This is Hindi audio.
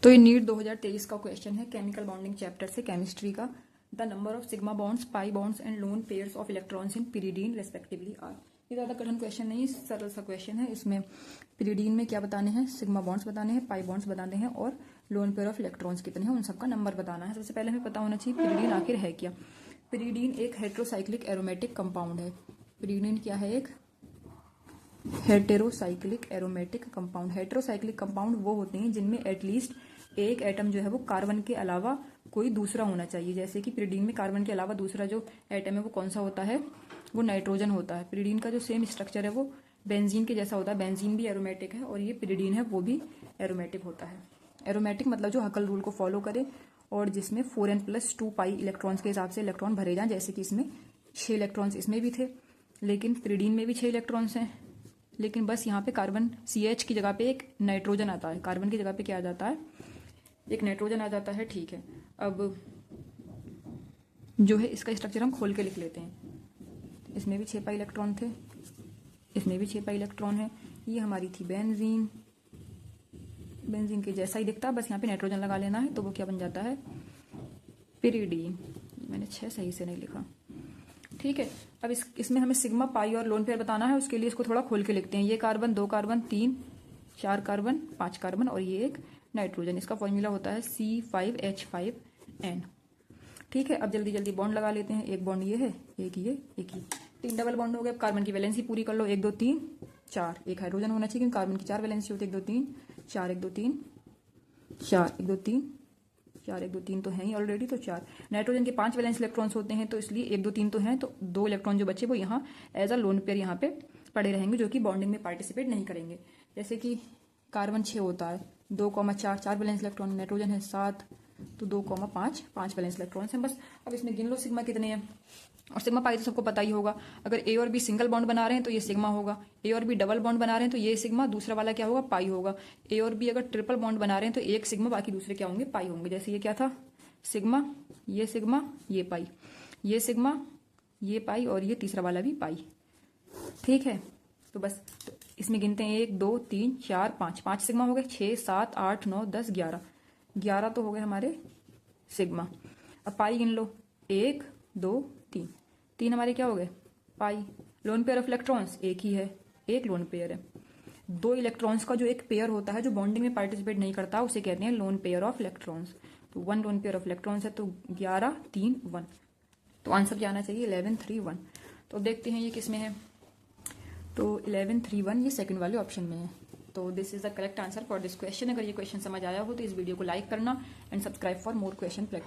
तो ये नीट 2023 का क्वेश्चन है केमिकल बॉन्डिंग चैप्टर से केमिस्ट्री का। The number of sigma bonds, pi bonds and lone pairs of electrons in pyridine respectively are. ये ज्यादा कठिन क्वेश्चन नहीं, सरल सा क्वेश्चन है। इसमें पिरिडीन में क्या बताने हैं, सिग्मा बॉन्ड्स बताने हैं, पाई बॉन्ड्स बताने हैं और लोन पेयर ऑफ इलेक्ट्रॉन्स कितने हैं उन सबका नंबर बताना है। सबसे पहले हमें पता होना चाहिए पिरिडीन आखिर है क्या। पिरिडीन एक हेटेरोसाइक्लिक एरोमेटिक कंपाउंड है। पिरिडीन क्या है? एक heterocyclic aromatic compound. Heterocyclic compound वो होते हैं जिनमें एटलीस्ट एक एटम जो है वो कार्बन के अलावा कोई दूसरा होना चाहिए। जैसे कि पिरिडीन में कार्बन के अलावा दूसरा जो एटम है वो कौन सा होता है? वो नाइट्रोजन होता है। पिरिडीन का जो सेम स्ट्रक्चर है वो बेंजीन के जैसा होता है। बेंजीन भी एरोमेटिक है और ये पिरिडीन है वो भी एरोमेटिक होता है। एरोमेटिक मतलब जो हकल रूल को फॉलो करे और जिसमें 4n+2 पाई इलेक्ट्रॉन्स के हिसाब से इलेक्ट्रॉन भरे जाएं। जैसे कि इसमें 6 इलेक्ट्रॉन्स इसमें भी थे, लेकिन पिरिडीन में भी 6 इलेक्ट्रॉन्स हैं, लेकिन बस यहाँ पे कार्बन CH की जगह पे एक नाइट्रोजन आता है। कार्बन की जगह पे क्या आ जाता है? एक नाइट्रोजन आ जाता है। ठीक है, अब जो है इसका स्ट्रक्चर हम खोल के लिख लेते हैं। इसमें भी 6 पाई इलेक्ट्रॉन थे, इसमें भी 6 पाई इलेक्ट्रॉन है। ये हमारी थी बेंजीन। बेंजीन के जैसा ही दिखता है, बस यहाँ पे नाइट्रोजन लगा लेना है तो वो क्या बन जाता है? पिरिडीन। मैंने 6 सही से नहीं लिखा। ठीक है, अब इसमें हमें सिग्मा, पाई और लोन पेयर बताना है। उसके लिए इसको थोड़ा खोल के लिखते हैं। ये कार्बन, 2 कार्बन, 3, 4 कार्बन, 5 कार्बन और ये एक नाइट्रोजन। इसका फॉर्मूला होता है C5H5N। ठीक है, अब जल्दी जल्दी बॉन्ड लगा लेते हैं। एक बॉन्ड ये है, एक ये, एक ही, 3 डबल बॉन्ड हो गए। अब कार्बन की वैलेंसी पूरी कर लो। 1 2 3 4। एक हाइड्रोजन होना चाहिए क्योंकि कार्बन की 4 वैलेंसी होती है। 1 2 3 4, 1 2 3 4, 1 2 3 4, 1 2 3 तो है ही ऑलरेडी, तो 4। नाइट्रोजन के 5 वैलेंस इलेक्ट्रॉन्स होते हैं, तो इसलिए 1 2 3 तो हैं, तो 2 इलेक्ट्रॉन जो बचे वो यहाँ एज अ लोन पेयर यहाँ पे पड़े रहेंगे, जो कि बॉन्डिंग में पार्टिसिपेट नहीं करेंगे। जैसे कि कार्बन 6 होता है, 2,4 4 वैलेंस इलेक्ट्रॉन, नाइट्रोजन है 7 तो 2,5 5 वैलेंस इलेक्ट्रॉन है बस। अब इसमें गिन लो सिग्मा कितने हैं। और सिग्मा पाई तो सबको पता ही होगा। अगर ए और बी सिंगल बॉन्ड बना रहे हैं तो ये सिग्मा होगा। ए और बी डबल बॉन्ड बना रहे हैं तो ये सिग्मा, दूसरा वाला क्या होगा? पाई होगा। ए और बी अगर ट्रिपल बॉन्ड बना रहे हैं तो एक सिग्मा, बाकी दूसरे क्या होंगे? पाई होंगे। जैसे ये क्या था? सिग्मा, ये पाई, ये सिग्मा, ये पाई और ये तीसरा वाला भी पाई। ठीक है, तो बस तो इसमें गिनते हैं 1 2 3 4 5। 5 सिग्मा हो गए, 6 7 8 9 10 11। 11 तो हो गए हमारे सिग्मा। अब पाई गिन लो, 1 2 3। 3 हमारे क्या हो गए? पाई। लोन पेयर ऑफ इलेक्ट्रॉन्स एक ही है, एक लोन पेयर है। 2 इलेक्ट्रॉन्स का जो एक पेयर होता है जो बॉन्डिंग में पार्टिसिपेट नहीं करता, उसे कहते हैं लोन पेयर ऑफ इलेक्ट्रॉन्स। तो 1 लोन पेयर ऑफ इलेक्ट्रॉन्स है, तो 11 3 1। तो आंसर क्या आना चाहिए? 11 3 1। तो देखते हैं ये किस में है। तो 11 3 1 ये सेकंड वाले ऑप्शन में है। तो this is the correct answer for this question. अगर ये क्वेश्चन समझ आया हो तो इस वीडियो को लाइक करना and subscribe for more question practice.